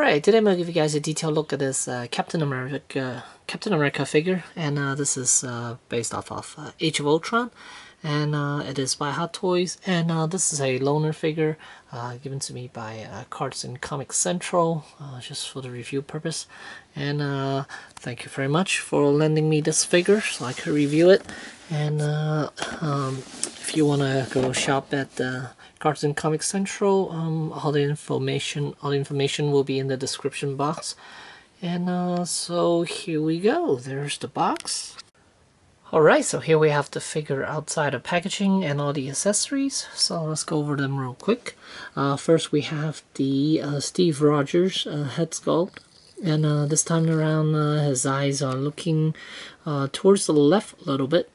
Alright, today I'm going to give you guys a detailed look at this Captain America figure, and this is based off of Age of Ultron, and it is by Hot Toys, and this is a loaner figure given to me by Cards and Comic Central, just for the review purpose, and thank you very much for lending me this figure so I could review it. And if you want to go shop at Cards and Comic Central, all the information will be in the description box. And so here we go. There's the box. Alright, so here we have the figure outside of packaging and all the accessories. So let's go over them real quick. First we have the Steve Rogers head sculpt. And this time around his eyes are looking towards the left a little bit.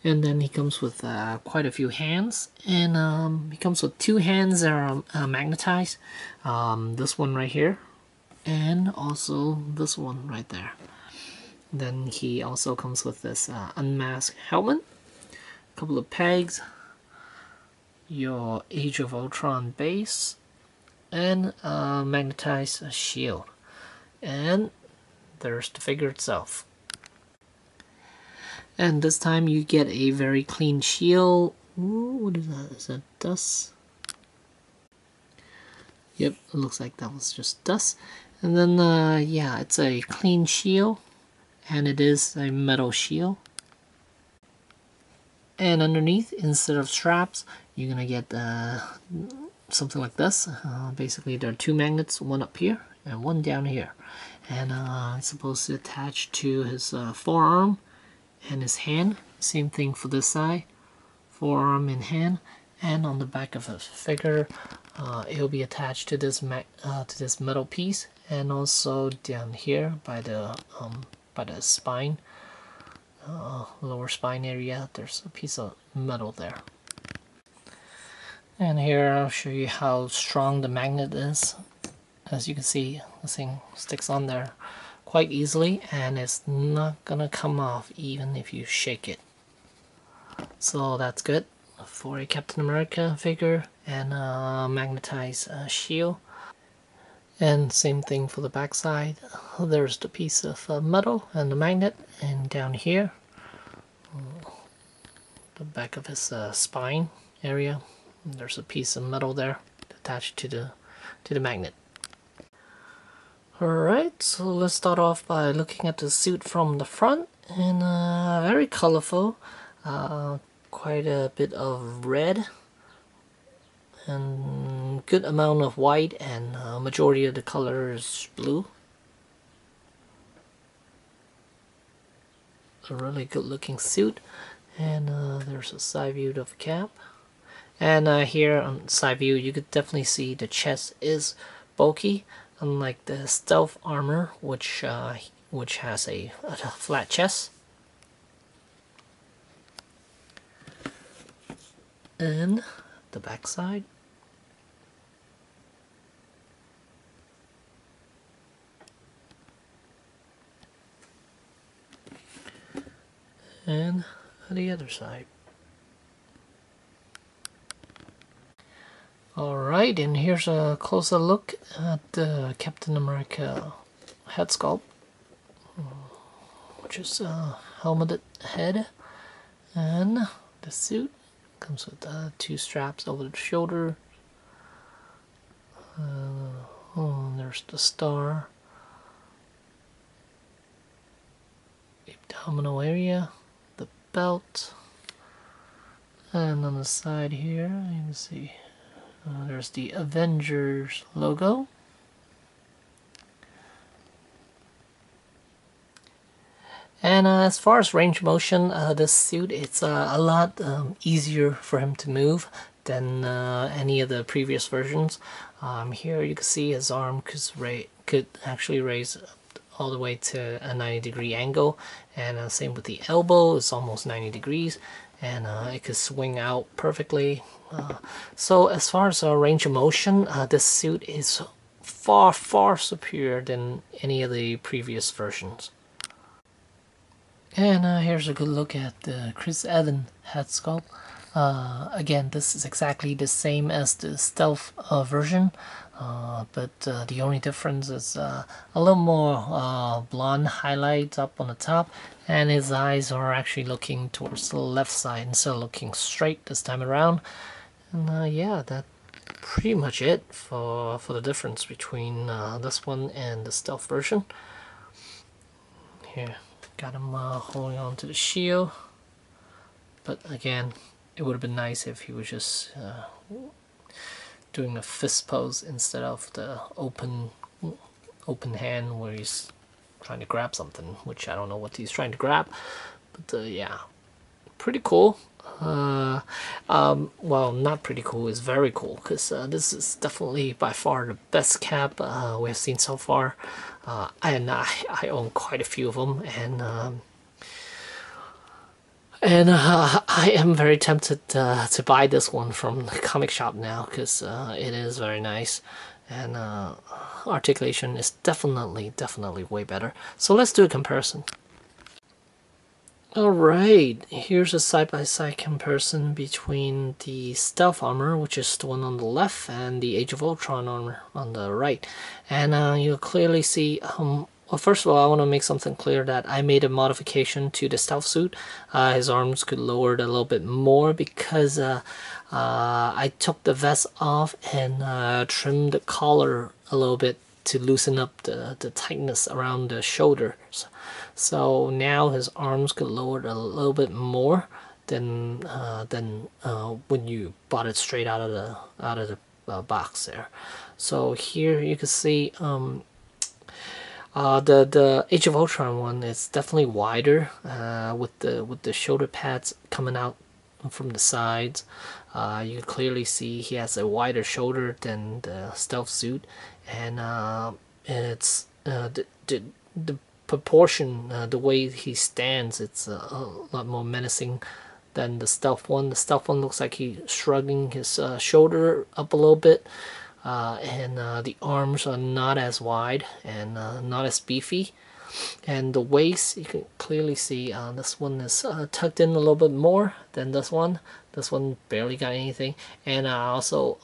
And then he comes with quite a few hands, and he comes with two hands that are magnetized. This one right here, and also this one right there. Then he also comes with this unmasked helmet, a couple of pegs, your Age of Ultron base, and a magnetized shield. And there's the figure itself. And this time you get a very clean shield. Ooh, what is that? Is that dust? Yep, it looks like that was just dust. And then, yeah, it's a clean shield. And it is a metal shield. And underneath, instead of straps, you're gonna get something like this. Basically, there are two magnets, one up here and one down here. And it's supposed to attach to his forearm and his hand. Same thing for this side, forearm and hand. And on the back of the figure, it'll be attached to this metal piece, and also down here by the spine, lower spine area. There's a piece of metal there. And here I'll show you how strong the magnet is. As you can see, this thing sticks on there quite easily, and it's not gonna come off even if you shake it. So that's good for a Captain America figure, and a magnetized shield. And same thing for the back side. There's the piece of metal and the magnet, and down here, the back of his spine area, there's a piece of metal there attached to the magnet. Alright, so let's start off by looking at the suit from the front, and very colorful, quite a bit of red, and good amount of white, and majority of the color is blue. A really good looking suit, and there's a side view of the cap, and here on side view you could definitely see the chest is bulky. Unlike the stealth armor, which has a flat chest. And the back side. And the other side. Alright, and here's a closer look at the Captain America head sculpt, which is a helmeted head, and the suit comes with two straps over the shoulder. There's the star, abdominal area, the belt, and on the side here you can see there's the Avengers logo. And as far as range of motion, this suit, it's a lot easier for him to move than any of the previous versions. Here you can see his arm could actually raise all the way to a 90-degree angle, and same with the elbow, it's almost 90 degrees, and it could swing out perfectly. So as far as range of motion, this suit is far superior than any of the previous versions. And here's a good look at the Chris Evans head sculpt. Again, this is exactly the same as the stealth version, but the only difference is a little more blonde highlights up on the top, and his eyes are actually looking towards the left side instead of looking straight this time around. And yeah, that's pretty much it for the difference between this one and the stealth version. Here, got him holding on to the shield, but again, it would have been nice if he was just doing a fist pose instead of the open hand where he's trying to grab something, which I don't know what he's trying to grab. But yeah, pretty cool. Well, not pretty cool, it's very cool, because this is definitely by far the best cap we have seen so far. And I own quite a few of them, and I am very tempted to buy this one from the comic shop now, because it is very nice, and articulation is definitely way better. So let's do a comparison. Alright, here's a side-by-side comparison between the stealth armor, which is the one on the left, and the Age of Ultron armor on the right. And you'll clearly see, well, first of all, I want to make something clear that I made a modification to the stealth suit. His arms could lower it a little bit more because I took the vest off and trimmed the collar a little bit to loosen up the tightness around the shoulders. So now his arms could lower it a little bit more than when you bought it straight out of the box there. So here you can see the Age of Ultron one is definitely wider with the shoulder pads coming out from the sides. You can clearly see he has a wider shoulder than the stealth suit, and it's the proportion, the way he stands, it's a lot more menacing than the stealth one. The stealth one looks like he's shrugging his shoulder up a little bit, and the arms are not as wide and not as beefy. And the waist, you can clearly see this one is tucked in a little bit more than this one. This one barely got anything. And I also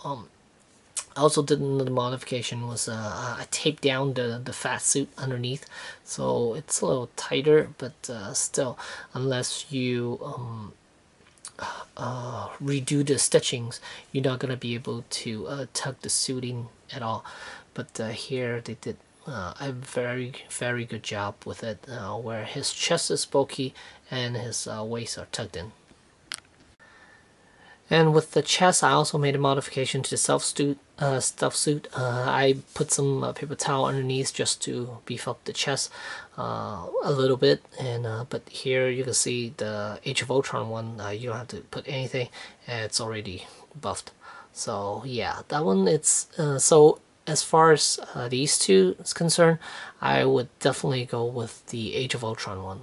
did another modification, was I taped down the fat suit underneath, so it's a little tighter, but still, unless you redo the stitchings, you're not gonna be able to tuck the suiting at all. But here they did a very good job with it, where his chest is bulky and his waist are tucked in. And with the chest, I also made a modification to the stealth suit. I put some paper towel underneath just to beef up the chest a little bit. And but here you can see the Age of Ultron one. You don't have to put anything, and it's already buffed. So yeah, that one, it's so as far as these two is concerned, I would definitely go with the Age of Ultron one.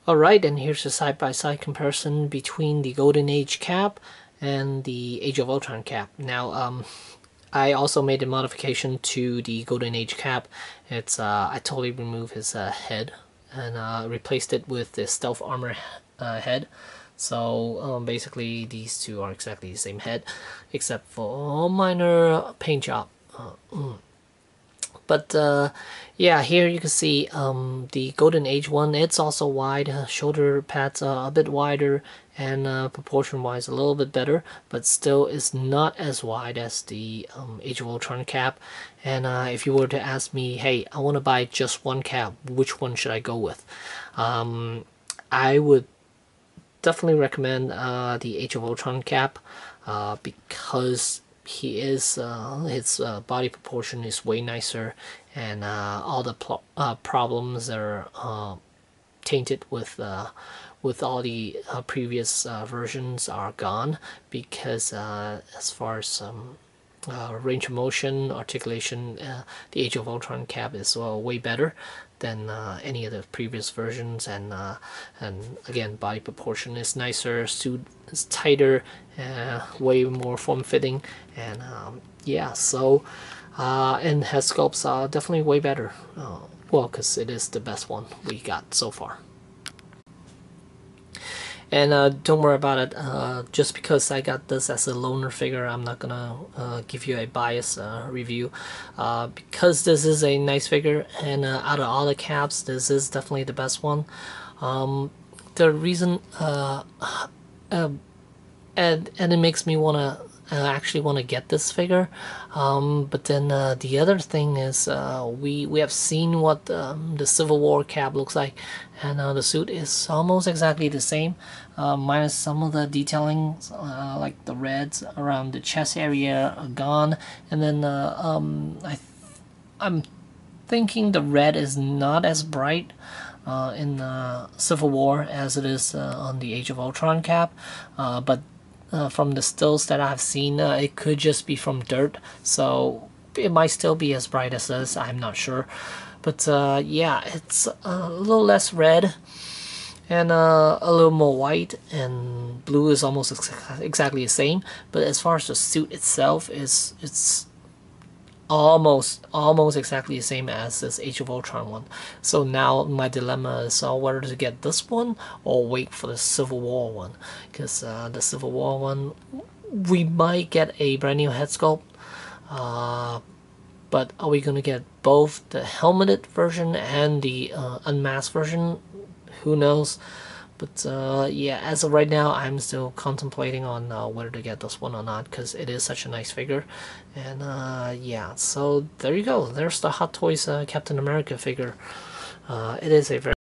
Alright, and here's a side-by-side comparison between the Golden Age cap and the Age of Ultron cap. Now, I also made a modification to the Golden Age cap. It's I totally removed his head and replaced it with the stealth armor head. So basically, these two are exactly the same head, except for a minor paint job. But yeah, here you can see the Golden Age one. It's also wide. Shoulder pads are a bit wider, and proportion-wise a little bit better, but still is not as wide as the Age of Ultron cap. And if you were to ask me, hey, I want to buy just one cap, which one should I go with? I would definitely recommend the Age of Ultron cap because he is his body proportion is way nicer, and all the problems are tainted with all the previous versions are gone, because as far as range of motion, articulation, the Age of Ultron cap is way better than any of the previous versions, and again, body proportion is nicer, suit is tighter, way more form-fitting, and yeah, so and head sculpts are definitely way better, well, because it is the best one we got so far. And don't worry about it. Just because I got this as a loaner figure, I'm not gonna give you a biased review. Because this is a nice figure, and out of all the caps, this is definitely the best one. The reason, and it makes me wanna actually want to get this figure, but then the other thing is we have seen what the Civil War cap looks like, and the suit is almost exactly the same, minus some of the detailing, like the reds around the chest area are gone, and then I'm thinking the red is not as bright in Civil War as it is on the Age of Ultron cap, but from the stills that I've seen, it could just be from dirt, so it might still be as bright as this, I'm not sure. But yeah, it's a little less red and a little more white, and blue is almost exactly the same. But as far as the suit itself, it's almost exactly the same as this Age of Ultron one. So now my dilemma is whether to get this one or wait for the Civil War one, because the Civil War one, we might get a brand new head sculpt, but are we gonna get both the helmeted version and the unmasked version? Who knows. But yeah, as of right now, I'm still contemplating on whether to get this one or not, because it is such a nice figure. And yeah, so there you go. There's the Hot Toys Captain America figure. It is a very